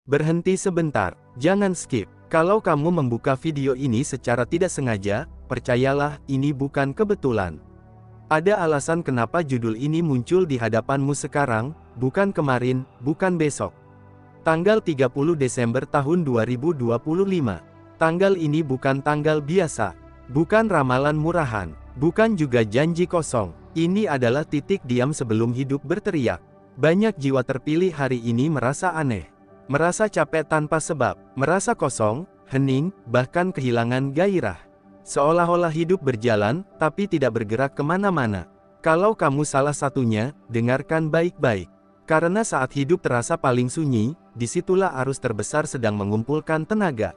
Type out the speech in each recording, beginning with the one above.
Berhenti sebentar, jangan skip. Kalau kamu membuka video ini secara tidak sengaja, percayalah, ini bukan kebetulan. Ada alasan kenapa judul ini muncul di hadapanmu sekarang, bukan kemarin, bukan besok. Tanggal 30 Desember tahun 2025. Tanggal ini bukan tanggal biasa. Bukan ramalan murahan. Bukan juga janji kosong. Ini adalah titik diam sebelum hidup berteriak. Banyak jiwa terpilih hari ini merasa aneh. Merasa capek tanpa sebab, merasa kosong, hening, bahkan kehilangan gairah. Seolah-olah hidup berjalan, tapi tidak bergerak kemana-mana. Kalau kamu salah satunya, dengarkan baik-baik. Karena saat hidup terasa paling sunyi, disitulah arus terbesar sedang mengumpulkan tenaga.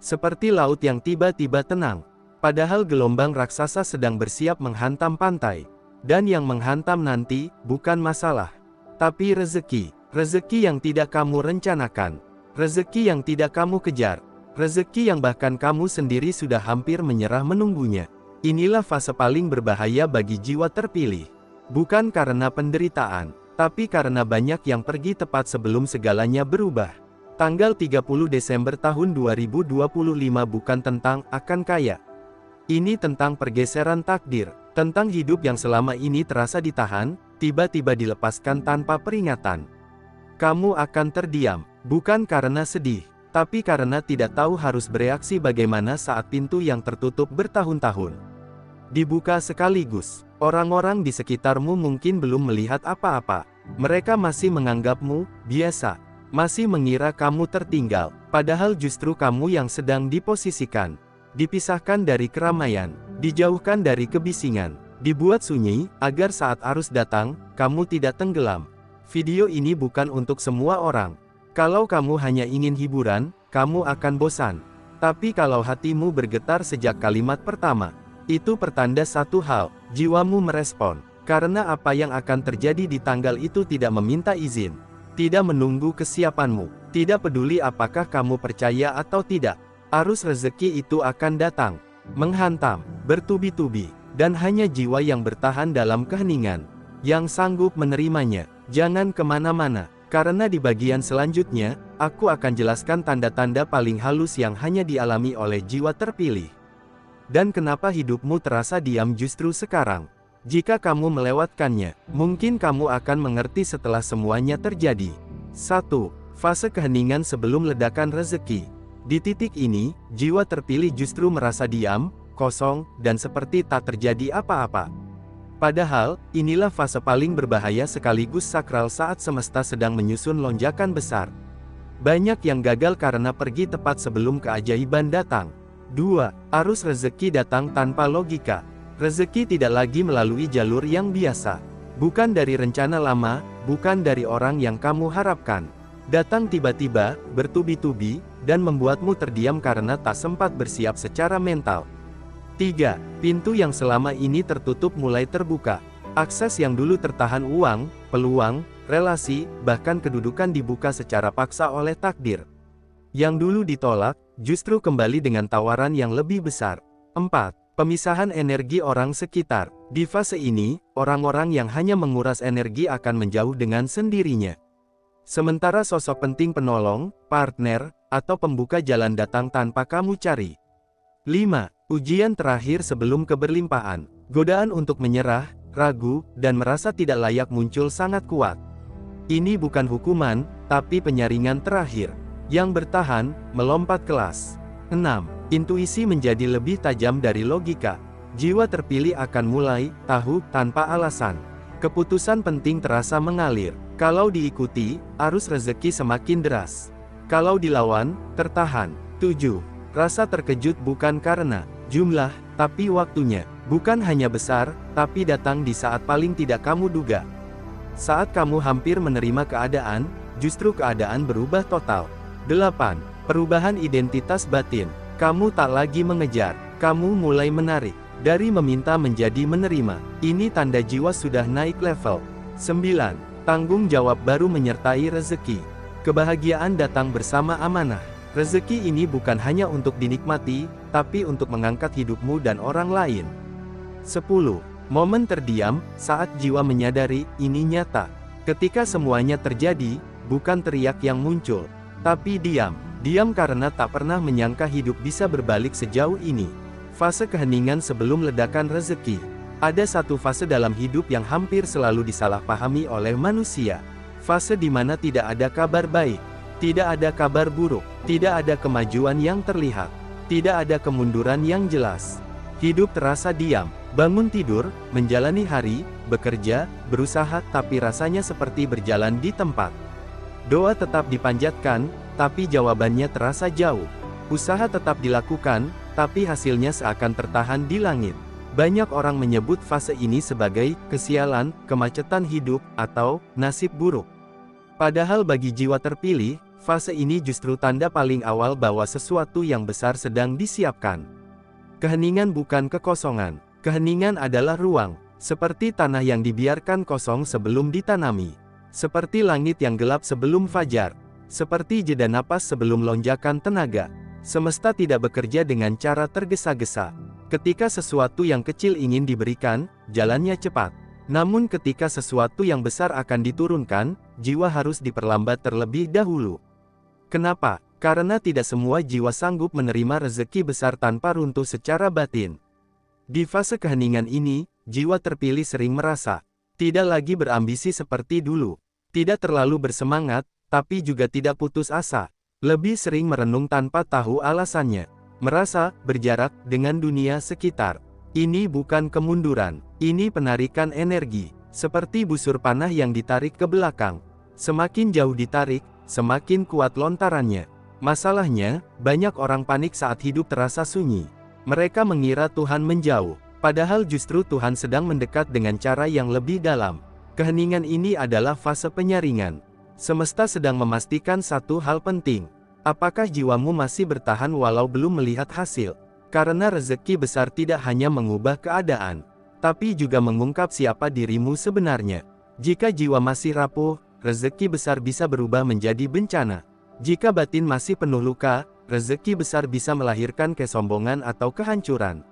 Seperti laut yang tiba-tiba tenang. Padahal gelombang raksasa sedang bersiap menghantam pantai. Dan yang menghantam nanti, bukan masalah. Tapi rezeki. Rezeki yang tidak kamu rencanakan. Rezeki yang tidak kamu kejar. Rezeki yang bahkan kamu sendiri sudah hampir menyerah menunggunya. Inilah fase paling berbahaya bagi jiwa terpilih. Bukan karena penderitaan, tapi karena banyak yang pergi tepat sebelum segalanya berubah. Tanggal 30 Desember tahun 2025 bukan tentang akan kaya. Ini tentang pergeseran takdir. Tentang hidup yang selama ini terasa ditahan, tiba-tiba dilepaskan tanpa peringatan. Kamu akan terdiam, bukan karena sedih, tapi karena tidak tahu harus bereaksi bagaimana saat pintu yang tertutup bertahun-tahun dibuka sekaligus. Orang-orang di sekitarmu mungkin belum melihat apa-apa. Mereka masih menganggapmu biasa, masih mengira kamu tertinggal, padahal justru kamu yang sedang diposisikan, dipisahkan dari keramaian, dijauhkan dari kebisingan, dibuat sunyi, agar saat arus datang, kamu tidak tenggelam. Video ini bukan untuk semua orang. Kalau kamu hanya ingin hiburan, kamu akan bosan. Tapi kalau hatimu bergetar sejak kalimat pertama, itu pertanda satu hal, jiwamu merespon. Karena apa yang akan terjadi di tanggal itu tidak meminta izin, tidak menunggu kesiapanmu, tidak peduli apakah kamu percaya atau tidak. Arus rezeki itu akan datang, menghantam, bertubi-tubi, dan hanya jiwa yang bertahan dalam keheningan, yang sanggup menerimanya. Jangan kemana-mana, karena di bagian selanjutnya, aku akan jelaskan tanda-tanda paling halus yang hanya dialami oleh jiwa terpilih. Dan kenapa hidupmu terasa diam justru sekarang. Jika kamu melewatkannya, mungkin kamu akan mengerti setelah semuanya terjadi. 1. Fase keheningan sebelum ledakan rezeki. Di titik ini, jiwa terpilih justru merasa diam, kosong, dan seperti tak terjadi apa-apa. Padahal, inilah fase paling berbahaya sekaligus sakral saat semesta sedang menyusun lonjakan besar. Banyak yang gagal karena pergi tepat sebelum keajaiban datang. 2. Arus rezeki datang tanpa logika. Rezeki tidak lagi melalui jalur yang biasa. Bukan dari rencana lama, bukan dari orang yang kamu harapkan. Datang tiba-tiba, bertubi-tubi, dan membuatmu terdiam karena tak sempat bersiap secara mental. 3. Pintu yang selama ini tertutup mulai terbuka. Akses yang dulu tertahan uang, peluang, relasi, bahkan kedudukan dibuka secara paksa oleh takdir. Yang dulu ditolak, justru kembali dengan tawaran yang lebih besar. 4. Pemisahan energi orang sekitar. Di fase ini, orang-orang yang hanya menguras energi akan menjauh dengan sendirinya. Sementara sosok penting penolong, partner, atau pembuka jalan datang tanpa kamu cari. 5. Ujian terakhir sebelum keberlimpahan. Godaan untuk menyerah, ragu, dan merasa tidak layak muncul sangat kuat. Ini bukan hukuman, tapi penyaringan terakhir. Yang bertahan, melompat kelas. 6. Intuisi menjadi lebih tajam dari logika. Jiwa terpilih akan mulai tahu tanpa alasan. Keputusan penting terasa mengalir. Kalau diikuti, arus rezeki semakin deras. Kalau dilawan, tertahan. 7. Rasa terkejut bukan karena jumlah, tapi waktunya. Bukan hanya besar, tapi datang di saat paling tidak kamu duga. Saat kamu hampir menerima keadaan, justru keadaan berubah total. 8. Perubahan identitas batin. Kamu tak lagi mengejar, kamu mulai menarik. Dari meminta menjadi menerima. Ini tanda jiwa sudah naik level. 9. Tanggung jawab baru menyertai rezeki. Kebahagiaan datang bersama amanah. Rezeki ini bukan hanya untuk dinikmati, tapi untuk mengangkat hidupmu dan orang lain. 10. Momen terdiam, saat jiwa menyadari, ini nyata. Ketika semuanya terjadi, bukan teriak yang muncul, Tapi diam karena tak pernah menyangka hidup bisa berbalik sejauh ini. Fase keheningan sebelum ledakan rezeki. Ada satu fase dalam hidup yang hampir selalu disalahpahami oleh manusia. Fase di mana tidak ada kabar baik, tidak ada kabar buruk, tidak ada kemajuan yang terlihat, tidak ada kemunduran yang jelas. Hidup terasa diam, bangun tidur, menjalani hari, bekerja, berusaha, tapi rasanya seperti berjalan di tempat. Doa tetap dipanjatkan, tapi jawabannya terasa jauh. Usaha tetap dilakukan, tapi hasilnya seakan tertahan di langit. Banyak orang menyebut fase ini sebagai kesialan, kemacetan hidup, atau nasib buruk. Padahal bagi jiwa terpilih, fase ini justru tanda paling awal bahwa sesuatu yang besar sedang disiapkan. Keheningan bukan kekosongan. Keheningan adalah ruang, seperti tanah yang dibiarkan kosong sebelum ditanami. Seperti langit yang gelap sebelum fajar. Seperti jeda napas sebelum lonjakan tenaga. Semesta tidak bekerja dengan cara tergesa-gesa. Ketika sesuatu yang kecil ingin diberikan, jalannya cepat. Namun ketika sesuatu yang besar akan diturunkan, jiwa harus diperlambat terlebih dahulu. Kenapa? Karena tidak semua jiwa sanggup menerima rezeki besar tanpa runtuh secara batin. Di fase keheningan ini, jiwa terpilih sering merasa tidak lagi berambisi seperti dulu, tidak terlalu bersemangat, tapi juga tidak putus asa. Lebih sering merenung tanpa tahu alasannya, merasa berjarak dengan dunia sekitar. Ini bukan kemunduran, ini penarikan energi, seperti busur panah yang ditarik ke belakang. Semakin jauh ditarik, semakin kuat lontarannya. Masalahnya, banyak orang panik saat hidup terasa sunyi. Mereka mengira Tuhan menjauh, padahal justru Tuhan sedang mendekat dengan cara yang lebih dalam. Keheningan ini adalah fase penyaringan. Semesta sedang memastikan satu hal penting. Apakah jiwamu masih bertahan walau belum melihat hasil? Karena rezeki besar tidak hanya mengubah keadaan, tapi juga mengungkap siapa dirimu sebenarnya. Jika jiwa masih rapuh, rezeki besar bisa berubah menjadi bencana. Jika batin masih penuh luka, rezeki besar bisa melahirkan kesombongan atau kehancuran.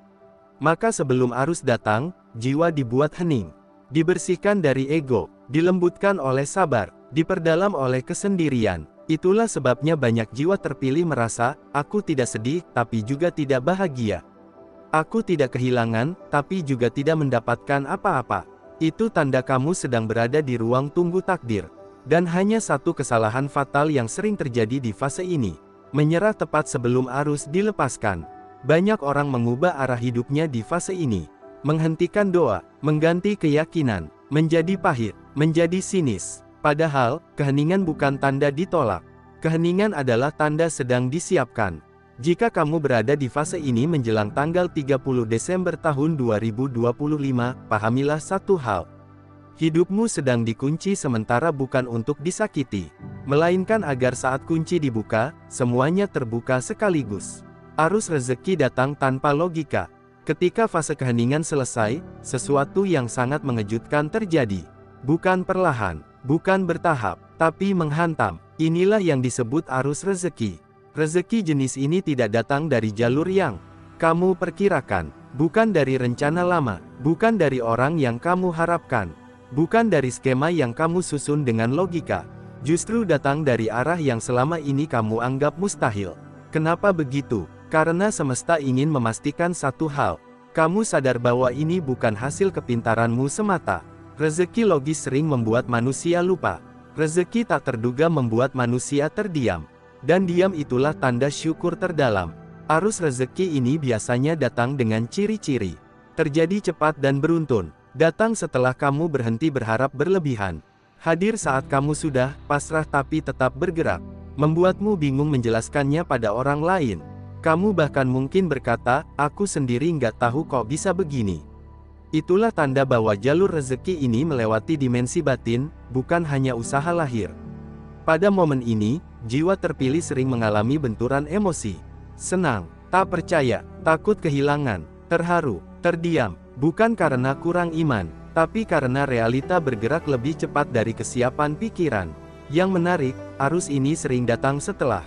Maka sebelum arus datang, jiwa dibuat hening, dibersihkan dari ego, dilembutkan oleh sabar, diperdalam oleh kesendirian. Itulah sebabnya banyak jiwa terpilih merasa, aku tidak sedih, tapi juga tidak bahagia. Aku tidak kehilangan, tapi juga tidak mendapatkan apa-apa. Itu tanda kamu sedang berada di ruang tunggu takdir. Dan hanya satu kesalahan fatal yang sering terjadi di fase ini. Menyerah tepat sebelum arus dilepaskan. Banyak orang mengubah arah hidupnya di fase ini. Menghentikan doa, mengganti keyakinan, menjadi pahit, menjadi sinis. Padahal, keheningan bukan tanda ditolak. Keheningan adalah tanda sedang disiapkan. Jika kamu berada di fase ini menjelang tanggal 30 Desember tahun 2025, pahamilah satu hal. Hidupmu sedang dikunci sementara bukan untuk disakiti, melainkan agar saat kunci dibuka, semuanya terbuka sekaligus. Arus rezeki datang tanpa logika. Ketika fase keheningan selesai, sesuatu yang sangat mengejutkan terjadi. Bukan perlahan, bukan bertahap, tapi menghantam. Inilah yang disebut arus rezeki. Rezeki jenis ini tidak datang dari jalur yang kamu perkirakan, bukan dari rencana lama, bukan dari orang yang kamu harapkan. Bukan dari skema yang kamu susun dengan logika. Justru datang dari arah yang selama ini kamu anggap mustahil. Kenapa begitu? Karena semesta ingin memastikan satu hal. Kamu sadar bahwa ini bukan hasil kepintaranmu semata. Rezeki logis sering membuat manusia lupa. Rezeki tak terduga membuat manusia terdiam. Dan diam itulah tanda syukur terdalam. Arus rezeki ini biasanya datang dengan ciri-ciri. Terjadi cepat dan beruntun. Datang setelah kamu berhenti berharap berlebihan. Hadir saat kamu sudah pasrah tapi tetap bergerak. Membuatmu bingung menjelaskannya pada orang lain. Kamu bahkan mungkin berkata, aku sendiri nggak tahu kok bisa begini. Itulah tanda bahwa jalur rezeki ini melewati dimensi batin, bukan hanya usaha lahir. Pada momen ini, jiwa terpilih sering mengalami benturan emosi. Senang, tak percaya, takut kehilangan, terharu, terdiam. Bukan karena kurang iman, tapi karena realita bergerak lebih cepat dari kesiapan pikiran. Yang menarik, arus ini sering datang setelah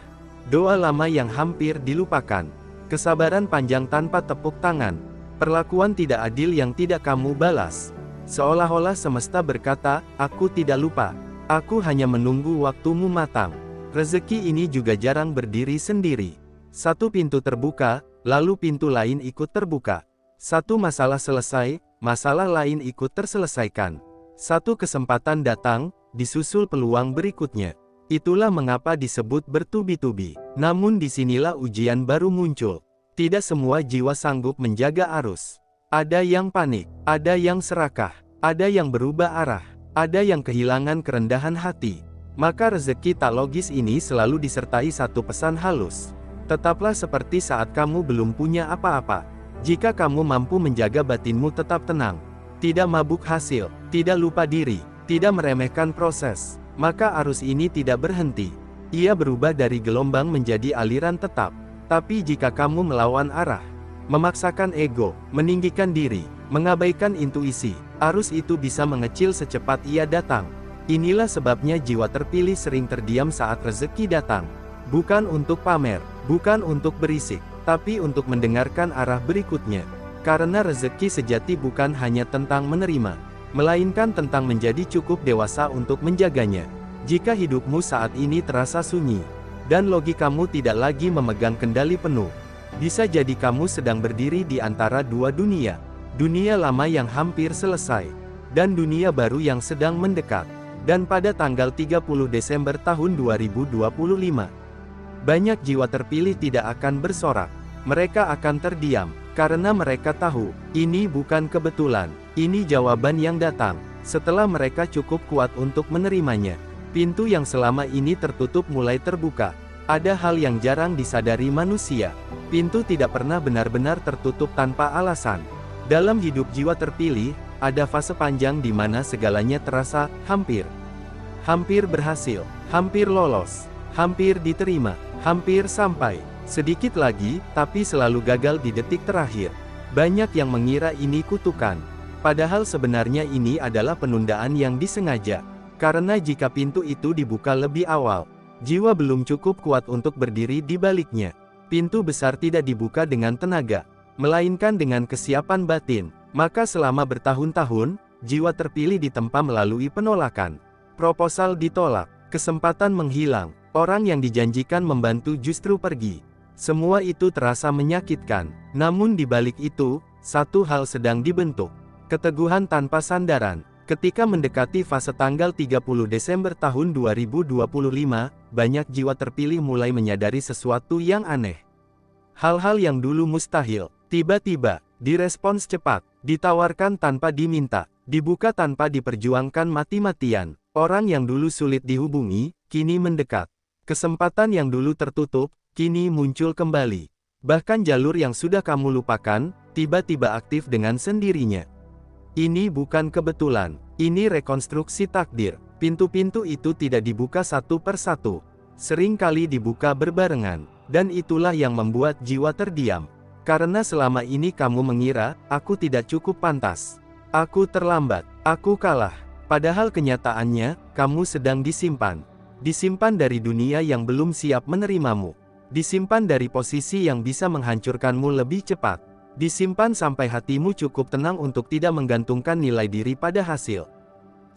doa lama yang hampir dilupakan, kesabaran panjang tanpa tepuk tangan, perlakuan tidak adil yang tidak kamu balas. Seolah-olah semesta berkata, aku tidak lupa, aku hanya menunggu waktumu matang. Rezeki ini juga jarang berdiri sendiri. Satu pintu terbuka, lalu pintu lain ikut terbuka. Satu masalah selesai, masalah lain ikut terselesaikan. Satu kesempatan datang, disusul peluang berikutnya. Itulah mengapa disebut bertubi-tubi. Namun disinilah ujian baru muncul. Tidak semua jiwa sanggup menjaga arus. Ada yang panik, ada yang serakah, ada yang berubah arah, ada yang kehilangan kerendahan hati. Maka rezeki tak logis ini selalu disertai satu pesan halus. Tetaplah seperti saat kamu belum punya apa-apa. Jika kamu mampu menjaga batinmu tetap tenang, tidak mabuk hasil, tidak lupa diri, tidak meremehkan proses, maka arus ini tidak berhenti. Ia berubah dari gelombang menjadi aliran tetap. Tapi jika kamu melawan arah, memaksakan ego, meninggikan diri, mengabaikan intuisi, arus itu bisa mengecil secepat ia datang. Inilah sebabnya jiwa terpilih sering terdiam saat rezeki datang. Bukan untuk pamer, bukan untuk berisik, tapi untuk mendengarkan arah berikutnya. Karena rezeki sejati bukan hanya tentang menerima, melainkan tentang menjadi cukup dewasa untuk menjaganya. Jika hidupmu saat ini terasa sunyi, dan logikamu tidak lagi memegang kendali penuh, bisa jadi kamu sedang berdiri di antara dua dunia. Dunia lama yang hampir selesai, dan dunia baru yang sedang mendekat. Dan pada tanggal 30 Desember tahun 2025, banyak jiwa terpilih tidak akan bersorak. Mereka akan terdiam, karena mereka tahu, ini bukan kebetulan, ini jawaban yang datang, setelah mereka cukup kuat untuk menerimanya. Pintu yang selama ini tertutup mulai terbuka. Ada hal yang jarang disadari manusia. Pintu tidak pernah benar-benar tertutup tanpa alasan. Dalam hidup jiwa terpilih, ada fase panjang di mana segalanya terasa hampir. Hampir berhasil, hampir lolos, hampir diterima, hampir sampai. Sedikit lagi, tapi selalu gagal di detik terakhir. Banyak yang mengira ini kutukan. Padahal sebenarnya ini adalah penundaan yang disengaja. Karena jika pintu itu dibuka lebih awal, jiwa belum cukup kuat untuk berdiri di baliknya. Pintu besar tidak dibuka dengan tenaga, melainkan dengan kesiapan batin. Maka selama bertahun-tahun, jiwa terpilih ditempa melalui penolakan. Proposal ditolak, kesempatan menghilang, orang yang dijanjikan membantu justru pergi. Semua itu terasa menyakitkan. Namun di balik itu, satu hal sedang dibentuk. Keteguhan tanpa sandaran. Ketika mendekati fase tanggal 30 Desember tahun 2025, banyak jiwa terpilih mulai menyadari sesuatu yang aneh. Hal-hal yang dulu mustahil, tiba-tiba, direspons cepat, ditawarkan tanpa diminta, dibuka tanpa diperjuangkan mati-matian. Orang yang dulu sulit dihubungi, kini mendekat. Kesempatan yang dulu tertutup, kini muncul kembali. Bahkan jalur yang sudah kamu lupakan, tiba-tiba aktif dengan sendirinya. Ini bukan kebetulan, ini rekonstruksi takdir. Pintu-pintu itu tidak dibuka satu persatu, sering kali dibuka berbarengan, dan itulah yang membuat jiwa terdiam. Karena selama ini kamu mengira, aku tidak cukup pantas, aku terlambat, aku kalah. Padahal kenyataannya, kamu sedang disimpan. Disimpan dari dunia yang belum siap menerimamu. Disimpan dari posisi yang bisa menghancurkanmu lebih cepat. Disimpan sampai hatimu cukup tenang untuk tidak menggantungkan nilai diri pada hasil.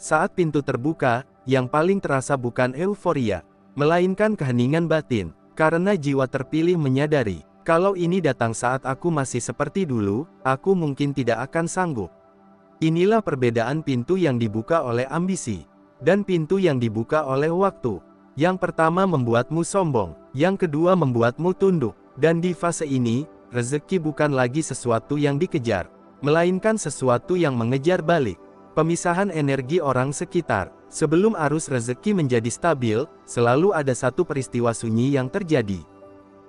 Saat pintu terbuka, yang paling terasa bukan euforia, melainkan keheningan batin, karena jiwa terpilih menyadari, kalau ini datang saat aku masih seperti dulu, aku mungkin tidak akan sanggup. Inilah perbedaan pintu yang dibuka oleh ambisi, dan pintu yang dibuka oleh waktu. Yang pertama membuatmu sombong, yang kedua membuatmu tunduk, dan di fase ini, rezeki bukan lagi sesuatu yang dikejar, melainkan sesuatu yang mengejar balik. Pemisahan energi orang sekitar. Sebelum arus rezeki menjadi stabil, selalu ada satu peristiwa sunyi yang terjadi.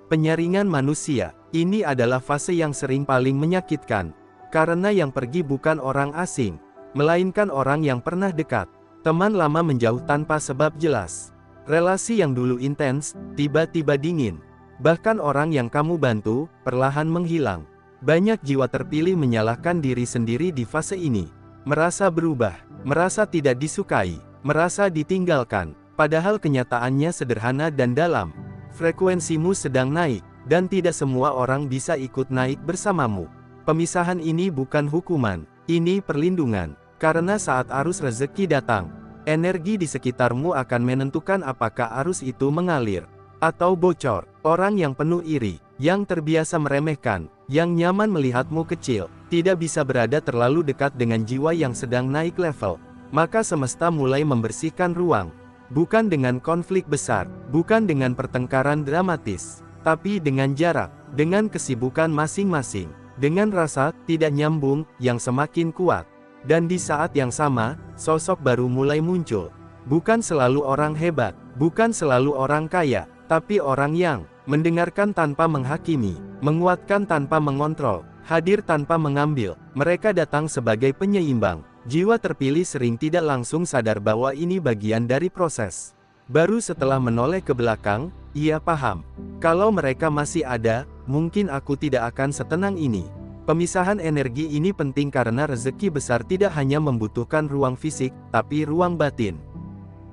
Penyaringan manusia. Ini adalah fase yang sering paling menyakitkan. Karena yang pergi bukan orang asing, melainkan orang yang pernah dekat. Teman lama menjauh tanpa sebab jelas. Relasi yang dulu intens, tiba-tiba dingin. Bahkan orang yang kamu bantu, perlahan menghilang. Banyak jiwa terpilih menyalahkan diri sendiri di fase ini. Merasa berubah, merasa tidak disukai, merasa ditinggalkan. Padahal kenyataannya sederhana dan dalam. Frekuensimu sedang naik, dan tidak semua orang bisa ikut naik bersamamu. Pemisahan ini bukan hukuman, ini perlindungan. Karena saat arus rezeki datang, Energi di sekitarmu akan menentukan apakah arus itu mengalir atau bocor. Orang yang penuh iri, yang terbiasa meremehkan, yang nyaman melihatmu kecil, tidak bisa berada terlalu dekat dengan jiwa yang sedang naik level. Maka semesta mulai membersihkan ruang. Bukan dengan konflik besar, bukan dengan pertengkaran dramatis, tapi dengan jarak, dengan kesibukan masing-masing, dengan rasa tidak nyambung yang semakin kuat. Dan di saat yang sama, sosok baru mulai muncul. Bukan selalu orang hebat, bukan selalu orang kaya, tapi orang yang mendengarkan tanpa menghakimi, menguatkan tanpa mengontrol, hadir tanpa mengambil. Mereka datang sebagai penyeimbang. Jiwa terpilih sering tidak langsung sadar bahwa ini bagian dari proses. Baru setelah menoleh ke belakang, ia paham. Kalau mereka masih ada, mungkin aku tidak akan setenang ini. Pemisahan energi ini penting karena rezeki besar tidak hanya membutuhkan ruang fisik, tapi ruang batin.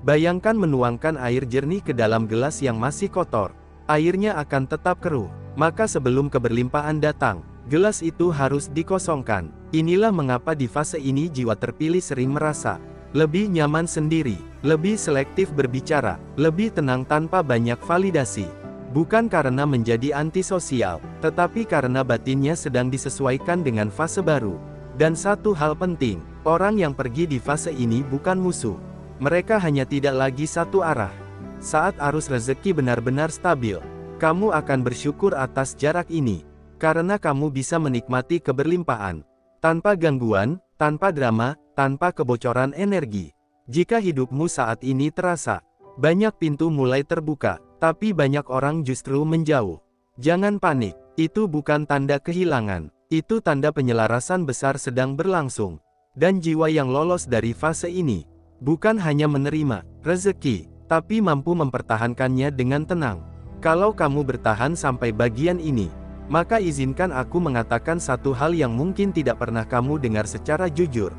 Bayangkan menuangkan air jernih ke dalam gelas yang masih kotor. Airnya akan tetap keruh. Maka sebelum keberlimpahan datang, gelas itu harus dikosongkan. Inilah mengapa di fase ini jiwa terpilih sering merasa lebih nyaman sendiri, lebih selektif berbicara, lebih tenang tanpa banyak validasi. Bukan karena menjadi antisosial, tetapi karena batinnya sedang disesuaikan dengan fase baru. Dan satu hal penting, orang yang pergi di fase ini bukan musuh. Mereka hanya tidak lagi satu arah. Saat arus rezeki benar-benar stabil, kamu akan bersyukur atas jarak ini. Karena kamu bisa menikmati keberlimpahan. Tanpa gangguan, tanpa drama, tanpa kebocoran energi. Jika hidupmu saat ini terasa banyak pintu mulai terbuka, tapi banyak orang justru menjauh. Jangan panik, itu bukan tanda kehilangan. Itu tanda penyelarasan besar sedang berlangsung. Dan jiwa yang lolos dari fase ini, bukan hanya menerima rezeki, tapi mampu mempertahankannya dengan tenang. Kalau kamu bertahan sampai bagian ini, maka izinkan aku mengatakan satu hal yang mungkin tidak pernah kamu dengar secara jujur.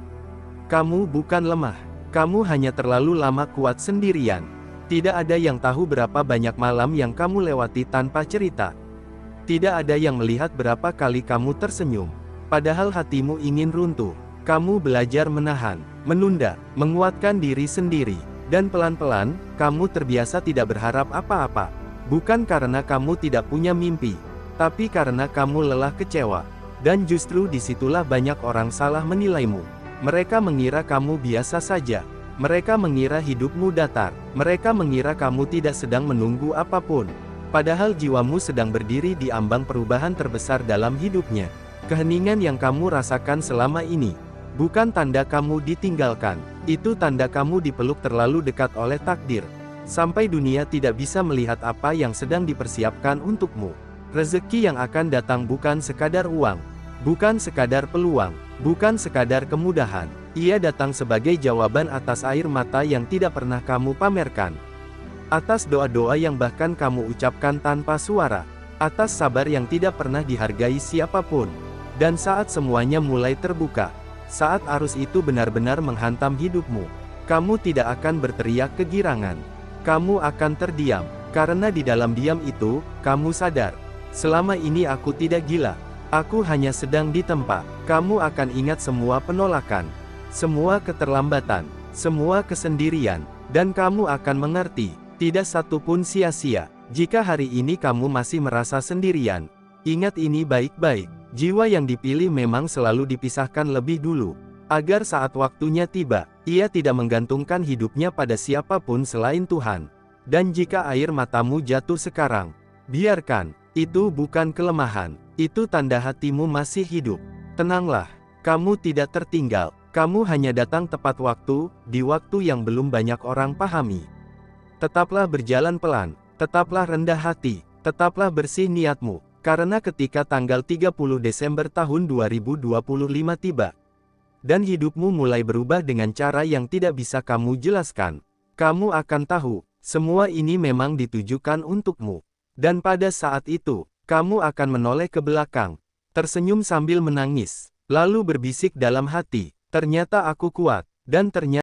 Kamu bukan lemah. Kamu hanya terlalu lama kuat sendirian. Tidak ada yang tahu berapa banyak malam yang kamu lewati tanpa cerita. Tidak ada yang melihat berapa kali kamu tersenyum. Padahal hatimu ingin runtuh. Kamu belajar menahan, menunda, menguatkan diri sendiri. Dan pelan-pelan, kamu terbiasa tidak berharap apa-apa. Bukan karena kamu tidak punya mimpi, tapi karena kamu lelah kecewa. Dan justru disitulah banyak orang salah menilaimu. Mereka mengira kamu biasa saja. Mereka mengira hidupmu datar. Mereka mengira kamu tidak sedang menunggu apapun. Padahal jiwamu sedang berdiri di ambang perubahan terbesar dalam hidupnya. Keheningan yang kamu rasakan selama ini bukan tanda kamu ditinggalkan. Itu tanda kamu dipeluk terlalu dekat oleh takdir. Sampai dunia tidak bisa melihat apa yang sedang dipersiapkan untukmu. Rezeki yang akan datang bukan sekadar uang, bukan sekadar peluang, bukan sekadar kemudahan. Ia datang sebagai jawaban atas air mata yang tidak pernah kamu pamerkan. Atas doa-doa yang bahkan kamu ucapkan tanpa suara. Atas sabar yang tidak pernah dihargai siapapun. Dan saat semuanya mulai terbuka, saat arus itu benar-benar menghantam hidupmu, kamu tidak akan berteriak kegirangan. Kamu akan terdiam, karena di dalam diam itu, kamu sadar. Selama ini aku tidak gila. Aku hanya sedang ditempa. Kamu akan ingat semua penolakan, semua keterlambatan, semua kesendirian, dan kamu akan mengerti, tidak satu pun sia-sia. Jika hari ini kamu masih merasa sendirian, ingat ini baik-baik. Jiwa yang dipilih memang selalu dipisahkan lebih dulu, agar saat waktunya tiba, ia tidak menggantungkan hidupnya pada siapapun selain Tuhan. Dan jika air matamu jatuh sekarang, biarkan. Itu bukan kelemahan, itu tanda hatimu masih hidup. Tenanglah, kamu tidak tertinggal, kamu hanya datang tepat waktu, di waktu yang belum banyak orang pahami. Tetaplah berjalan pelan, tetaplah rendah hati, tetaplah bersih niatmu, karena ketika tanggal 30 Desember tahun 2025 tiba, dan hidupmu mulai berubah dengan cara yang tidak bisa kamu jelaskan, kamu akan tahu, semua ini memang ditujukan untukmu. Dan pada saat itu, kamu akan menoleh ke belakang, tersenyum sambil menangis, lalu berbisik dalam hati, ternyata aku kuat, dan ternyata